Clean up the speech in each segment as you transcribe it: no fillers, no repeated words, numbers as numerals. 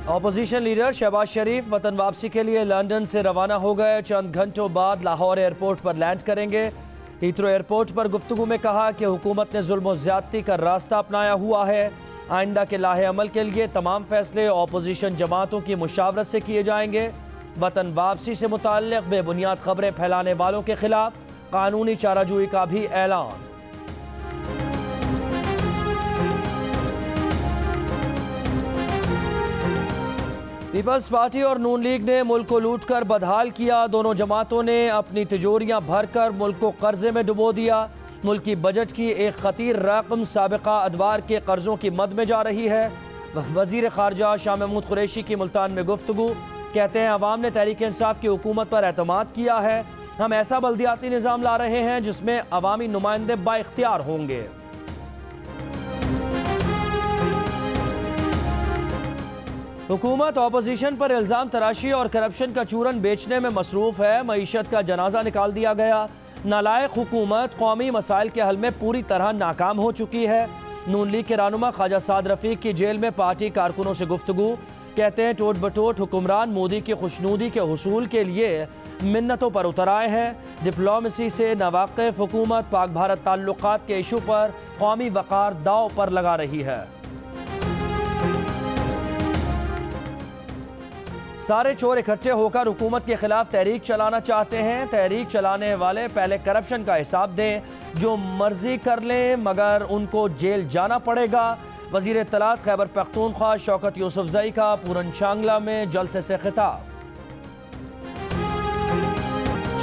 Opposition leader Shahbaz शरीफ वतन वापसी के लिए लंदन से रवाना हो गए। चंद घंटों बाद लाहौर एयरपोर्ट पर लैंड करेंगे। हीथ्रो एयरपोर्ट पर गुफ्तगू में कहा कि हुकूमत ने जुल्म और ज्यादती का रास्ता अपनाया हुआ है। आइंदा के लाहे अमल के लिए तमाम फैसले अपोजिशन जमातों की मुशावरत से किए जाएंगे। वतन वापसी से मुताल्लिक़ बेबुनियाद खबरें फैलाने वालों के खिलाफ कानूनी चाराजोई का भी ऐलान। पीपल्स पार्टी और नून लीग ने मुल्क को लूट कर बदहाल किया। दोनों जमातों ने अपनी तिजोरियां भरकर मुल्क को कर्जे में डुबो दिया। मुल्क की बजट की एक खतीर रकम साबिका अदवार के कर्जों की मद में जा रही है। वजीर खारजा शाह महमूद कुरैशी की मुल्तान में गुफ्तगू, कहते हैं अवाम ने तहरीक इंसाफ की हुकूमत पर एतमाद किया है। हम ऐसा बल्दियाती निज़ाम ला रहे हैं जिसमें अवामी नुमाइंदे बाइख्तियार होंगे। हुकूमत अपोजिशन पर इल्ज़ाम तराशी और करप्शन का चूरन बेचने में मसरूफ़ है। मईशत का जनाजा निकाल दिया गया। नालायक हुकूमत कौमी मसाइल के हल में पूरी तरह नाकाम हो चुकी है। नून लीग के रहनुमा ख्वाजा साद रफ़ीक की जेल में पार्टी कारकुनों से गुफ्तगू, कहते हैं टोट बटोट हुक्मरान मोदी की खुशनूदी के हुसूल के लिए मिन्नतों पर उतर आए हैं। डिप्लोमेसी से नावाकिफ हुकूमत पाक भारत ताल्लुकात के इशू पर कौमी वक़ार दाव पर लगा रही है। सारे चोर इकट्ठे होकर हुकूमत के खिलाफ तहरीक चलाना चाहते हैं। तहरीक चलाने वाले पहले करप्शन का हिसाब दें। जो मर्जी कर लें मगर उनको जेल जाना पड़ेगा। वजीर इत्तलात खैबर पख्तूनख्वा शौकत यूसुफजई का पूरन चांगला में जलसे से खिताब।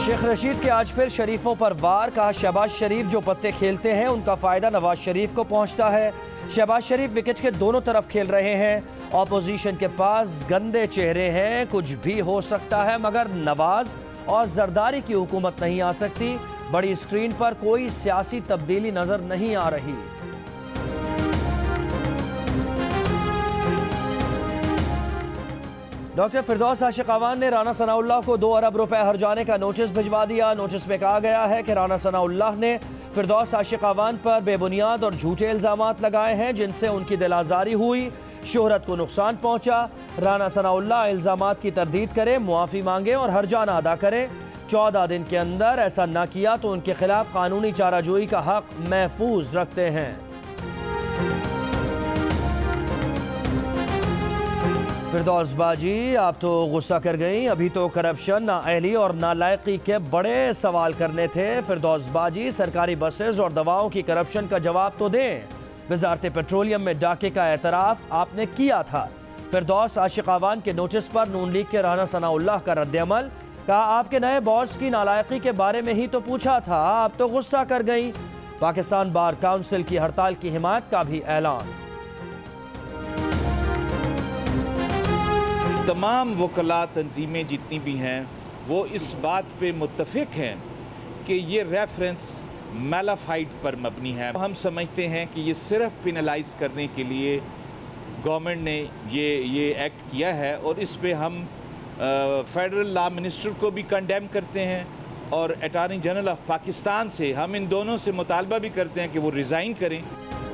शेख रशीद के आज फिर शरीफों पर वार, कहा शहबाज शरीफ जो पत्ते खेलते हैं उनका फ़ायदा नवाज शरीफ को पहुंचता है। शहबाज शरीफ विकेट के दोनों तरफ खेल रहे हैं। ऑपोजिशन के पास गंदे चेहरे हैं, कुछ भी हो सकता है मगर नवाज और जरदारी की हुकूमत नहीं आ सकती। बड़ी स्क्रीन पर कोई सियासी तब्दीली नजर नहीं आ रही। डॉक्टर फिरदौस आशिक अवान ने राना सनाउल्लाह को 2 अरब रुपए हर्जाने का नोटिस भिजवा दिया। नोटिस में कहा गया है कि राना सनाउल्लाह ने फिरदौस आशिक अवान पर बेबुनियाद और झूठे इल्जामात लगाए हैं जिनसे उनकी दिलाजारी हुई, शोहरत को नुकसान पहुंचा। राना सनाउल्लाह इल्जामात की तरदीद करें, मुआफ़ी मांगे और हर्जाना अदा करें। 14 दिन के अंदर ऐसा न किया तो उनके खिलाफ कानूनी चाराजोई का हक महफूज रखते हैं। फिरदौस बाजी, आप तो गुस्सा कर गई। अभी तो करप्शन, नाअहली और नालायकी के बड़े सवाल करने थे। फिरदौस बाजी, सरकारी बसेस और दवाओं की करप्शन का जवाब तो दें। वजारत पेट्रोलियम में डाके का एतराफ़ आपने किया था। फिरदौस आशिक अवान के नोटिस पर नून लीग के राना सनाउल्लाह का रद्द-ए-अमल, कहा आपके नए बॉस की नालायकी के बारे में ही तो पूछा था, आप तो गुस्सा कर गई। पाकिस्तान बार काउंसिल की हड़ताल की हिमायत का भी ऐलान। तमाम वकला तंजीमें जितनी भी हैं वो इस बात पे मुत्तफिक हैं कि ये रेफरेंस मैलाफाइड पर मबनी है। हम समझते हैं कि ये सिर्फ पेनलाइज करने के लिए गवर्नमेंट ने ये एक्ट किया है और इस पे हम फेडरल लॉ मिनिस्टर को भी कंडेम करते हैं और अटॉर्नी जनरल ऑफ पाकिस्तान से हम इन दोनों से मुतालबा भी करते हैं कि वो रिज़ाइन करें।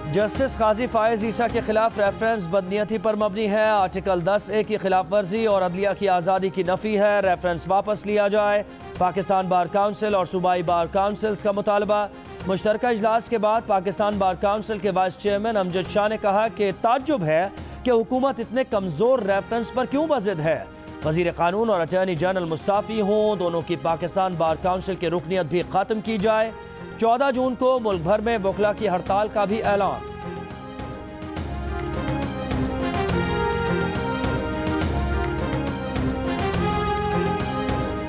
जस्टिस काजी फायज ईसा के खिलाफ रेफरेंस बदनीयती पर मबनी है। आर्टिकल 10A की खिलाफ वर्जी और अदलिया की आज़ादी की नफ़ी है। रेफरेंस वापस लिया जाए। पाकिस्तान बार काउंसिल और सूबाई बार काउंसिल्स का मुतालबा। मुश्तरका इजलास के बाद पाकिस्तान बार काउंसिल के वाइस चेयरमैन अमजद शाह ने कहा कि ताज्जुब है कि हुकूमत इतने कमज़ोर रेफरेंस पर क्यों बज़िद है। वज़ीर क़ानून और अटॉर्नी जनरल मुस्ताफ़ी हों, दोनों की पाकिस्तान बार काउंसिल की रुकनियत भी ख़त्म की जाए। 14 जून को मुल्क भर में वकला की हड़ताल का भी ऐलान।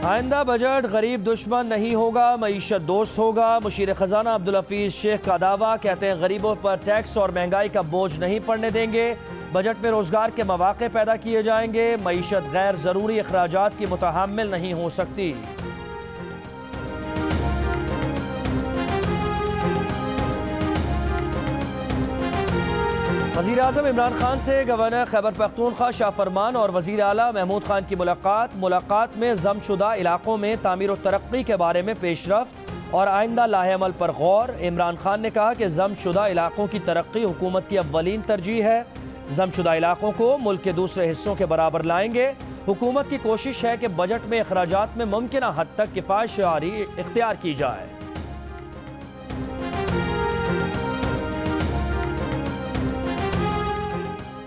आइंदा बजट गरीब दुश्मन नहीं होगा, मईशत दोस्त होगा। मुशीर खजाना अब्दुल हफीज शेख का दावा, कहते हैं गरीबों पर टैक्स और महंगाई का बोझ नहीं पड़ने देंगे। बजट में रोजगार के मौके पैदा किए जाएंगे। मईशत गैर जरूरी अखराजात की मुतहम्मिल नहीं हो सकती। वज़ीर आज़म इमरान खान से गवर्नर खैबर पख्तूनख्वा शाह फरमान और वज़ीर आला महमूद खान की मुलाकात में ज़मशुदा इलाकों में तामीर और तरक्की के बारे में पेशरफ्त और आइंदा लाहे अमल पर गौर। इमरान खान ने कहा कि ज़मशुदा इलाकों की तरक्की हुकूमत की अव्वलीन तरजीह है। जमशुदा इलाकों को मुल्क के दूसरे हिस्सों के बराबर लाएंगे। हुकूमत की कोशिश है कि बजट में अखराजात में मुमकिन हद तक किफायतशारी इख्तियार की जाए।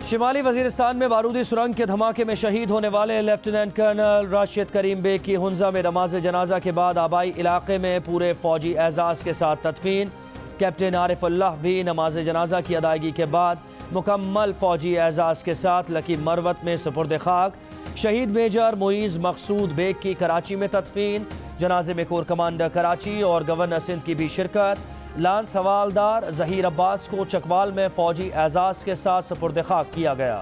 शिमाली वजीरिस्तान में बारूदी सुरंग के धमाके में शहीद होने वाले लेफ्टिनेंट कर्नल राशिद करीम बेग की हुंजा में नमाज जनाजा के बाद आबाई इलाके में पूरे फौजी एजाज के साथ तदफीन। कैप्टन आरिफुल्लाह भी नमाज जनाजा की अदायगी के बाद मुकम्मल फौजी एजाज के साथ लकी मरवत में सुपुर्द खाक। शहीद मेजर मुईज मकसूद बेग की कराची में तदफीन। जनाजे में कोर कमांडर कराची और गवर्नर सिंध की भी शिरकत। लांस हवालदार जहीर अब्बास को चकवाल में फौजी एजाज के साथ सुपुर्द खाक किया गया।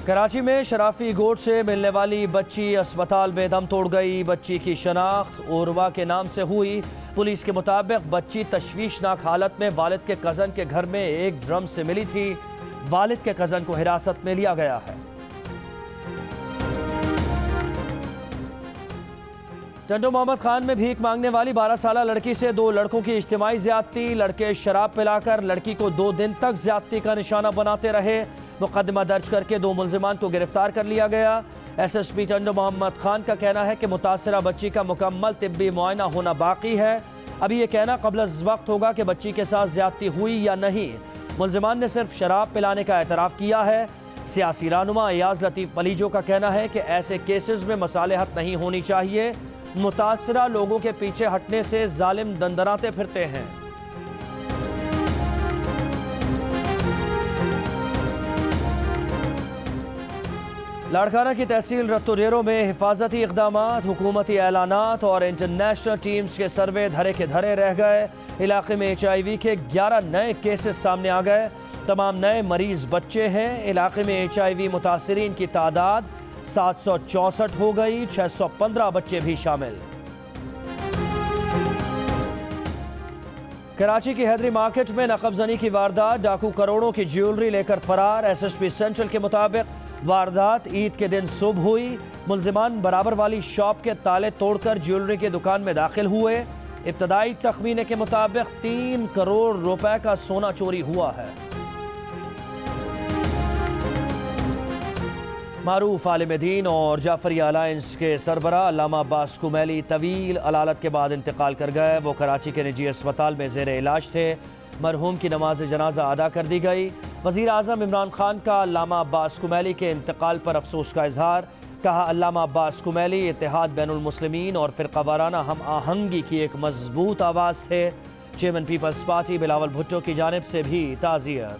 कराची में शराफी गोट से मिलने वाली बच्ची अस्पताल में दम तोड़ गई। बच्ची की शनाख्त उर्वा के नाम से हुई। पुलिस के मुताबिक बच्ची तशवीशनाक हालत में वालिद के कज़न के घर में एक ड्रम से मिली थी। वालिद के कज़न को हिरासत में लिया गया है। टंडो मोहम्मद खान में भीख मांगने वाली 12 साला लड़की से 2 लड़कों की इज्तिमाई ज्यादती। लड़के शराब पिलाकर लड़की को 2 दिन तक ज्यादती का निशाना बनाते रहे। मुकदमा दर्ज करके 2 मुलजिमान को गिरफ्तार कर लिया गया। SSP टंडो मोहम्मद खान का कहना है कि मुतासरा बच्ची का मुकम्मल तिब्बी मुआयना होना बाकी है। अभी ये कहना कबल वक्त होगा कि बच्ची के साथ ज्यादती हुई या नहीं। मुलजिमान ने सिर्फ शराब पिलाने का एतराफ़ किया है। सियासी रहनुमा अयाज लतीफ़ मलीजो का कहना है कि ऐसे केसेस में मसालेहत नहीं होनी चाहिए। मुतासरा लोगों के पीछे हटने से जालिम दंदनाते फिरते हैं। लाड़काना की तहसील रत्तोडेरो में हिफाजती इक़दामात, हुकूमती ऐलानात और इंटरनेशनल टीम्स के सर्वे धरे के धरे रह गए। इलाके में HIV के 11 नए केसेस सामने आ गए। तमाम नए मरीज बच्चे हैं। इलाके में HIV मुतासरीन की तादाद 764 हो गई। 615 बच्चे भी शामिल। कराची की हैदरी मार्केट में नकबजनी की वारदात। डाकू करोड़ों की ज्वेलरी लेकर फरार। SSP सेंट्रल के मुताबिक वारदात ईद के दिन सुबह हुई। मुलजिमान बराबर वाली शॉप के ताले तोड़कर ज्वेलरी की दुकान में दाखिल हुए। इब्तदाई तखमीने के मुताबिक 3 करोड़ रुपए का सोना चोरी हुआ है। मारूफ आलिम दीन और जाफरिया अलायंस के सरबरा अल्लामा अब्बास कुमैली तवील अलालत के बाद इंतकाल कर गए। वो कराची के निजी अस्पताल में ज़ेर इलाज थे। मरहूम की नमाज जनाजा अदा कर दी गई। वज़ीर आज़म इमरान खान का अल्लामा अब्बास कुमैली के इंतकाल पर अफसोस का इजहार। कहा, अल्लामा अब्बास कुमैली इत्तेहाद बैनुल मुस्लिमीन और फ़िरक़ावाराना हम आहंगी की एक मजबूत आवाज़ थे। चेयरमैन पीपल्स पार्टी बिलावल भुट्टो की जानिब से भी ताज़ियत।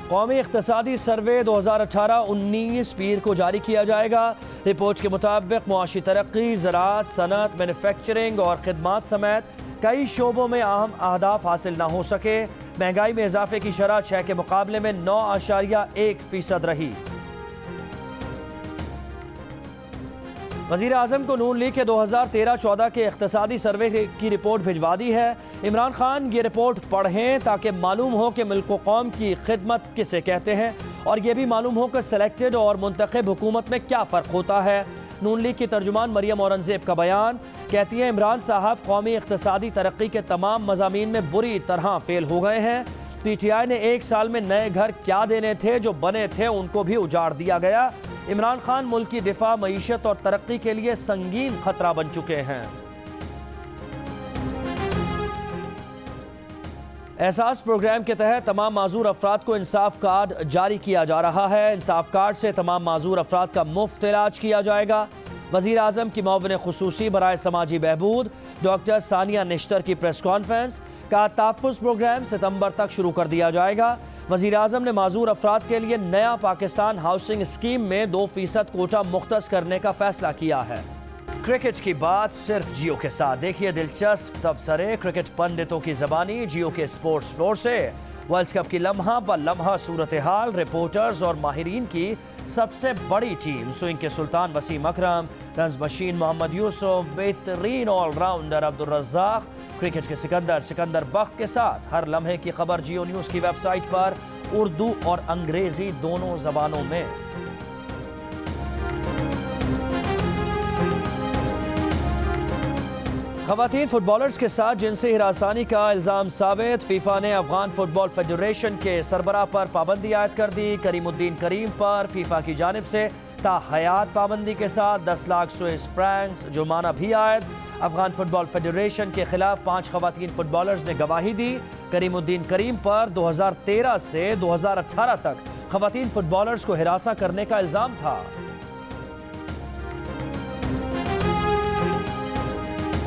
कौमी इक़्तिसादी सर्वे 2018-19 पीर को जारी किया जाएगा। रिपोर्ट के मुताबिक मुआशी तरक्की, ज़राअत, सनत, मैन्युफैक्चरिंग और खिदमात समेत कई शोबों में अहम अहदाफ हासिल न हो सके। महंगाई में इजाफे की शरह 6 के मुकाबले में 9.1% रही। वज़ीर आज़म को नून लीग के 2013-14 के इक़्तिसादी सर्वे की रिपोर्ट भिजवा दी है। इमरान खान ये रिपोर्ट पढ़ें ताकि मालूम हो कि मुल्क व कौम की खिदमत किसे कहते हैं और ये भी मालूम हो कि सेलेक्टेड और मुंतखब हुकूमत में क्या फ़र्क होता है। नून लीग की तर्जुमान मरियम औरंगज़ेब का बयान। कहती हैं, इमरान साहब कौमी इक़्तिसादी तरक्की के तमाम मज़ामीन में बुरी तरह फेल हो गए हैं। PTI ने 1 साल में नए घर क्या देने थे, जो बने थे उनको भी उजाड़ दिया गया। इमरान खान मुल्क की दिफा, मईशत और तरक्की के लिए संगीन खतरा बन चुके हैं। एहसास प्रोग्राम के तहत तमाम माजूर अफराद को इंसाफ कार्ड जारी किया जा रहा है। इंसाफ कार्ड से तमाम माजूर अफराद का मुफ्त इलाज किया जाएगा। वज़ीर आज़म की मुआविन खुसूसी बराए समाजी बहबूद डॉक्टर सानिया निश्तर की प्रेस कॉन्फ्रेंस का तहफ़्फ़ुज़ प्रोग्राम सितंबर तक शुरू कर दिया जाएगा। वज़ीर आज़म ने माजूर अफराद के लिए नया पाकिस्तान हाउसिंग स्कीम में 2% कोटा मुख्तस करने का फैसला किया है। क्रिकेट की बात सिर्फ जियो के साथ। देखिए दिलचस्प तबसरे क्रिकेट पंडितों की ज़बानी जियो के स्पोर्ट्स फ्लोर से। वर्ल्ड कप की लम्हा ब लम्हा सूरत हाल, रिपोर्टर्स और माहिरीन की सबसे बड़ी टीम, स्विंग के सुल्तान वसीम अकरम, रन्स मशीन मोहम्मद यूसुफ, बेहतरीन ऑलराउंडर अब्दुल रज़्ज़ाक, क्रिकेट के सिकंदर बख्त के साथ हर लम्हे की खबर जियो न्यूज़ की वेबसाइट पर उर्दू और अंग्रेजी दोनों ज़बानों में। ख़वातीन फुटबॉलर्स के साथ जिनसी हिरासानी का इल्ज़ाम साबित, फीफा ने अफगान फुटबॉल फेडरेशन के सरबराह पर पाबंदी आयद कर दी। करीमुद्दीन करीम पर फीफा की जानिब से ताहयात पाबंदी के साथ 10 लाख स्विस फ्रैंक्स जुर्माना भी आयद। अफगान फुटबॉल फेडरेशन के खिलाफ 5 ख़वातीन फुटबॉलर्स ने गवाही दी। करीमुद्दीन करीम पर 2013 से 2018 तक ख़वातीन फुटबॉलर्स को हिरासा करने का इल्ज़ाम था।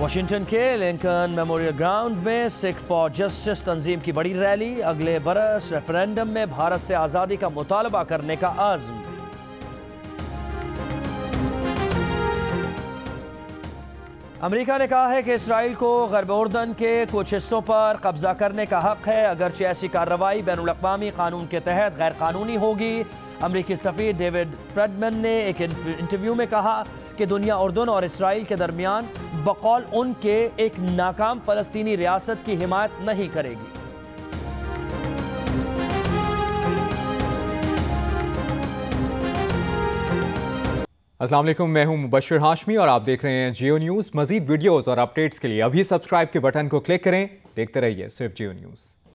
वाशिंगटन के लिंकन मेमोरियल ग्राउंड में सिख फॉर जस्टिस तंजीम की बड़ी रैली, अगले बरस रेफरेंडम में भारत से आज़ादी का मुतालबा करने का आज़म। अमेरिका ने कहा है कि इसराइल को ग़र्ब उर्दन के कुछ हिस्सों पर कब्जा करने का हक है, अगरचे ऐसी कार्रवाई बैनुल-अक़वामी कानून के तहत गैर कानूनी होगी। अमरीकी सफ़ीर डेविड फ्रेडमैन ने एक इंटरव्यू में कहा कि दुनिया उर्दन और इसराइल के दरमियान बकौल उनके एक नाकाम फ़लस्तीनी रियासत की हिमायत नहीं करेगी। अस्सलाम वालेकुम, मैं हूं मुबश्शिर हाशमी और आप देख रहे हैं जियो न्यूज़। मज़ीद वीडियोस और अपडेट्स के लिए अभी सब्सक्राइब के बटन को क्लिक करें। देखते रहिए सिर्फ जियो न्यूज़।